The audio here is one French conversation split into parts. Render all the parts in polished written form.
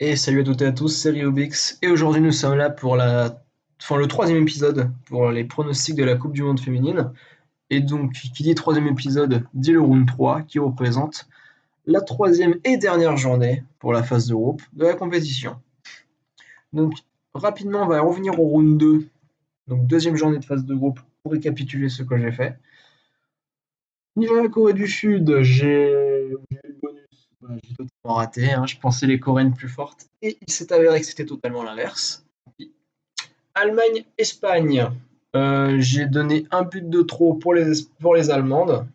Et salut à toutes et à tous, c'est Riobix. Et aujourd'hui, nous sommes là pour le troisième épisode pour les pronostics de la Coupe du Monde féminine. Et donc, qui dit troisième épisode, dit le round 3, qui représente la troisième et dernière journée pour la phase de groupe de la compétition. Donc, rapidement, on va revenir au round 2, donc deuxième journée de phase de groupe, pour récapituler ce que j'ai fait. Nigeria-Corée du Sud, j'ai eu le bonus. J'ai totalement raté, hein. Je pensais les Coréennes plus fortes et il s'est avéré que c'était totalement l'inverse. Allemagne-Espagne, j'ai donné un but de trop pour les Allemandes.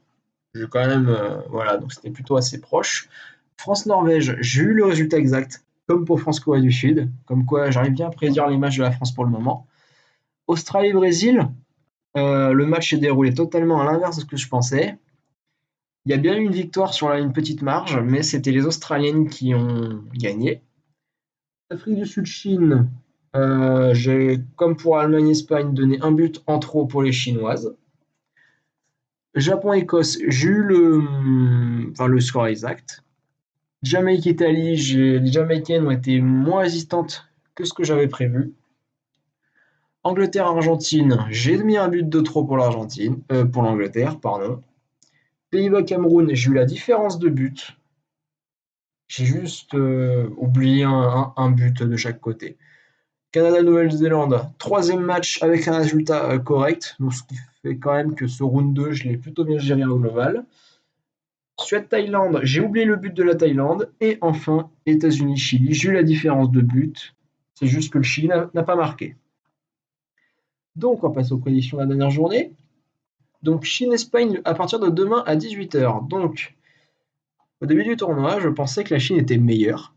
J'ai quand même, voilà, donc c'était plutôt assez proche. France-Norvège, j'ai eu le résultat exact, comme pour France-Corée du Sud, comme quoi j'arrive bien à prédire les matchs de la France pour le moment. Australie-Brésil, le match s'est déroulé totalement à l'inverse de ce que je pensais. Il y a bien eu une victoire sur une petite marge, mais c'était les Australiennes qui ont gagné. Afrique du Sud-Chine, j'ai, comme pour Allemagne-Espagne, donné un but en trop pour les Chinoises. Japon-Écosse, j'ai eu le score exact. Jamaïque-Italie, les Jamaïcaines ont été moins résistantes que ce que j'avais prévu. Angleterre-Argentine, j'ai mis un but de trop pour pour l'Angleterre, pardon. Pays-Bas-Cameroun, j'ai eu la différence de but. J'ai juste oublié un but de chaque côté. Canada-Nouvelle-Zélande, troisième match avec un résultat correct, donc ce qui fait quand même que ce round 2, je l'ai plutôt bien géré au global. Suède-Thaïlande, j'ai oublié le but de la Thaïlande. Et enfin, États-Unis-Chili, j'ai eu la différence de but. C'est juste que le Chili n'a pas marqué. Donc, on va passer aux prédictions de la dernière journée. Donc, Chine-Espagne à partir de demain à 18h. Donc, au début du tournoi, je pensais que la Chine était meilleure.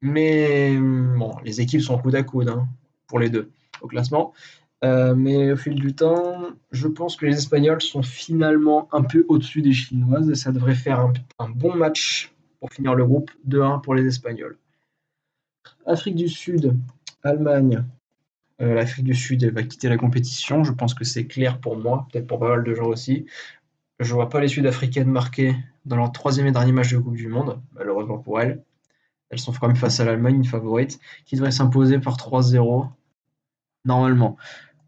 Mais bon, les équipes sont coude à coude, hein, pour les deux au classement. Mais au fil du temps, je pense que les Espagnols sont finalement un peu au-dessus des Chinoises et ça devrait faire un bon match pour finir le groupe 2-1 pour les Espagnols. Afrique du Sud, Allemagne. L'Afrique du Sud va quitter la compétition, je pense que c'est clair pour moi, peut-être pour pas mal de gens aussi. Je vois pas les Sud-Africaines marquer dans leur troisième et dernier match de Coupe du Monde, malheureusement pour elles. Elles sont quand même face à l'Allemagne, une favorite, qui devrait s'imposer par 3-0, normalement.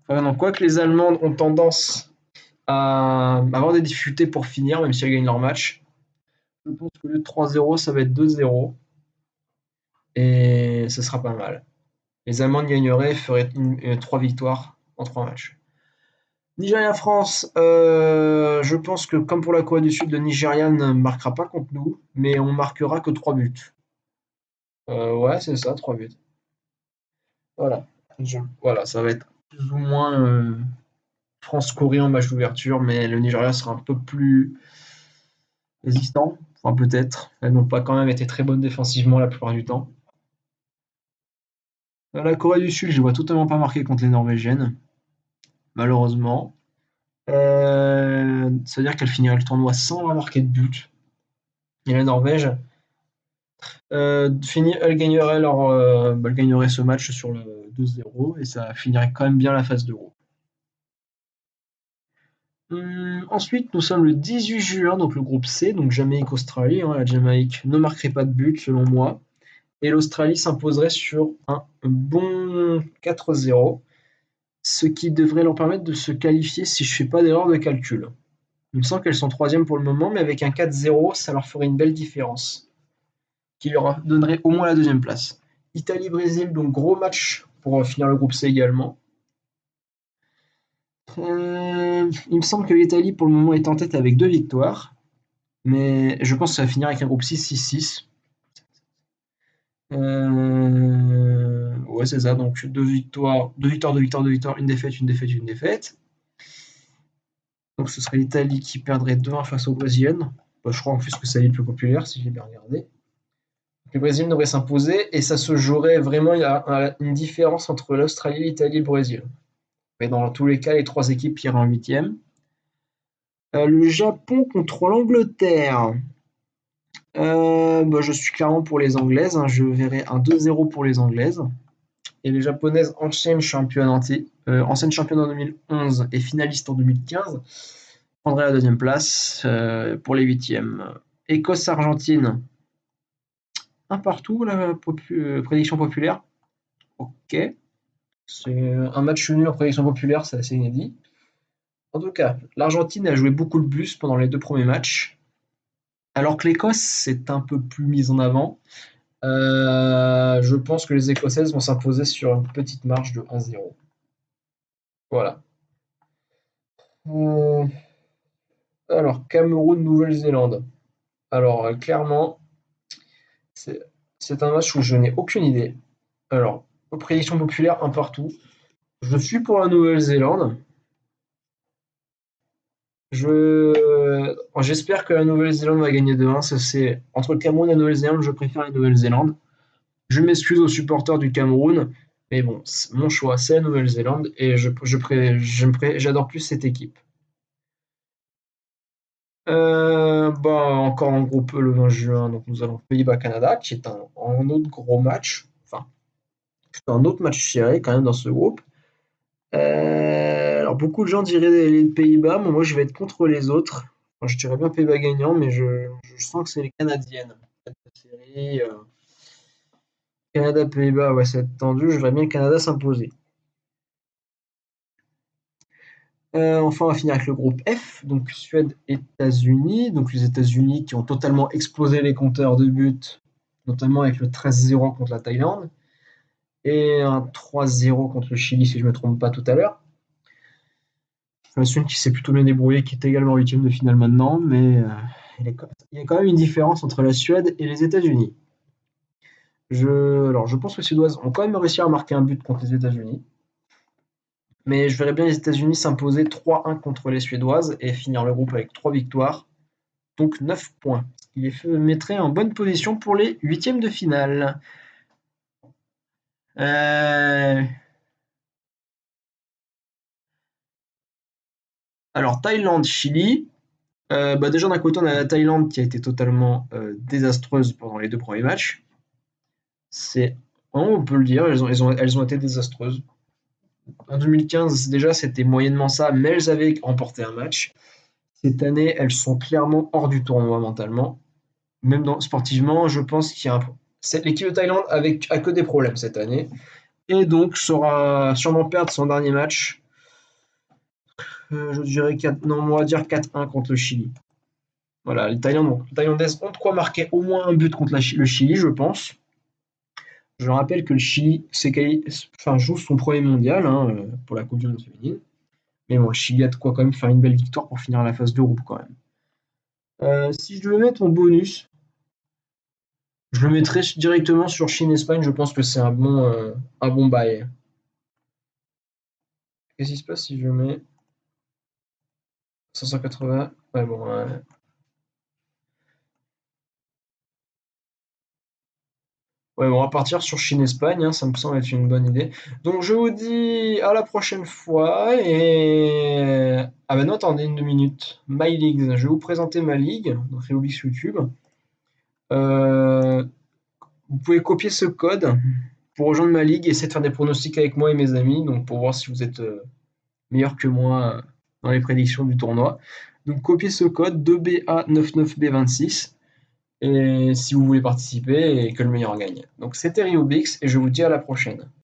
Enfin, non, quoique les Allemandes ont tendance à avoir des difficultés pour finir, même si elles gagnent leur match. Je pense que le 3-0, ça va être 2-0. Et ce sera pas mal. Les Allemandes gagneraient, feraient 3 victoires en 3 matchs. Nigeria-France, je pense que comme pour la Corée du Sud, le Nigeria ne marquera pas contre nous, mais on marquera que 3 buts. Ouais, c'est ça, 3 buts. Voilà. Voilà, ça va être plus ou moins France-Corée en match d'ouverture, mais le Nigeria sera un peu plus résistant, enfin peut-être. Elles n'ont pas quand même été très bonnes défensivement la plupart du temps. La Corée du Sud, je ne vois totalement pas marquer contre les Norvégiennes, malheureusement. Ça veut dire qu'elle finirait le tournoi sans avoir marqué de but. Et la Norvège, elle gagnerait ce match sur le 2-0 et ça finirait quand même bien la phase de groupe. Ensuite, nous sommes le 18 juin, donc le groupe C, donc Jamaïque-Australie, hein. La Jamaïque ne marquerait pas de but selon moi. Et l'Australie s'imposerait sur un bon 4-0, ce qui devrait leur permettre de se qualifier si je ne fais pas d'erreur de calcul. Il me semble qu'elles sont troisième pour le moment, mais avec un 4-0, ça leur ferait une belle différence, qui leur donnerait au moins la deuxième place. Italie-Brésil, donc gros match pour finir le groupe C également. Il me semble que l'Italie pour le moment est en tête avec 2 victoires, mais je pense que ça va finir avec un groupe 6-6-6. Ouais, c'est ça. Donc deux victoires, deux victoires, deux victoires, deux victoires, une défaite, une défaite, une défaite. Donc ce serait l'Italie qui perdrait 2-1 face aux Brésiliennes. Bah, je crois en plus que c'est le plus populaire, si j'ai bien regardé. Donc, le Brésil devrait s'imposer et ça se jouerait vraiment. Il y a une différence entre l'Australie, l'Italie et le Brésil. Mais dans tous les cas, les trois équipes iraient en huitième. Le Japon contre l'Angleterre. Bah, je suis clairement pour les Anglaises, hein. Je verrais un 2-0 pour les Anglaises. Et les Japonaises, anciennes championnes en 2011 et finalistes en 2015, prendraient la deuxième place pour les huitièmes. Écosse-Argentine, un partout, la prédiction populaire. Ok. C'est un match nul en prédiction populaire, c'est assez inédit. En tout cas, l'Argentine a joué beaucoup le bus pendant les deux premiers matchs, alors que l'Écosse s'est un peu plus mise en avant. Je pense que les Écossaises vont s'imposer sur une petite marge de 1-0. Voilà. Euh, alors, Cameroun-Nouvelle-Zélande. Alors, clairement, c'est c'est un match où je n'ai aucune idée. Alors, aux prédictions populaires, un partout. Je suis pour la Nouvelle-Zélande. J'espère que la Nouvelle-Zélande va gagner 2-1. C'est entre le Cameroun et la Nouvelle-Zélande, je préfère la Nouvelle-Zélande. Je m'excuse aux supporters du Cameroun, mais bon, mon choix, c'est la Nouvelle-Zélande et j'adore plus cette équipe. Encore en groupe E le 20 juin, donc nous allons Pays-Bas-Canada, qui est un autre gros match, enfin, un autre match serré quand même dans ce groupe. Alors beaucoup de gens diraient les Pays-Bas, mais moi je vais être contre les autres. Enfin, je dirais bien Pays-Bas gagnant, mais je sens que c'est les Canadiennes. Cette série, Canada-Pays-Bas, ouais, ça va être tendu. Je verrais bien le Canada s'imposer. Enfin, on va finir avec le groupe F, donc Suède, États-Unis. Donc les États-Unis qui ont totalement explosé les compteurs de buts, notamment avec le 13-0 contre la Thaïlande et un 3-0 contre le Chili, si je ne me trompe pas tout à l'heure. La Suède qui s'est plutôt bien débrouillée, qui est également huitième de finale maintenant, mais il y a quand même une différence entre la Suède et les États-Unis. Alors, je pense que les Suédoises ont quand même réussi à marquer un but contre les États-Unis. Mais je verrais bien les États-Unis s'imposer 3-1 contre les Suédoises et finir le groupe avec 3 victoires, donc 9 points. Ce qui les mettrait en bonne position pour les huitièmes de finale. Euh, Alors, Thaïlande-Chili. Déjà, d'un côté, on a la Thaïlande qui a été totalement désastreuse pendant les deux premiers matchs. On peut le dire, elles ont été désastreuses. En 2015, déjà, c'était moyennement ça, mais elles avaient remporté un match. Cette année, elles sont clairement hors du tournoi mentalement. Même sportivement, je pense qu'il y a l'équipe de Thaïlande a que des problèmes cette année. Et donc, saura sûrement perdre son dernier match. Je dirais non, on va dire 4-1 contre le Chili. Voilà, les Thaïlandaises ont de quoi marquer au moins un but contre le Chili, je pense. Je rappelle que le Chili joue son premier mondial pour la Coupe du Monde féminine. Mais bon, le Chili a de quoi quand même faire une belle victoire pour finir la phase de groupe quand même. Si je devais mettre mon bonus, je le mettrais directement sur Chine-Espagne. Je pense que c'est un bon bail. Qu'est-ce qui se passe si je mets 580? Ouais, bon. Ouais, on va partir sur Chine-Espagne, ça me semble être une bonne idée. Donc je vous dis à la prochaine fois et non, attendez une minute. My Leagues, je vais vous présenter ma ligue, donc Réobix YouTube. Euh, Vous pouvez copier ce code pour rejoindre ma ligue et essayer de faire des pronostics avec moi et mes amis, donc pour voir si vous êtes meilleur que moi dans les prédictions du tournoi. Donc copiez ce code 2BA99B26 et si vous voulez participer et que le meilleur gagne. Donc c'était Riobix et je vous dis à la prochaine.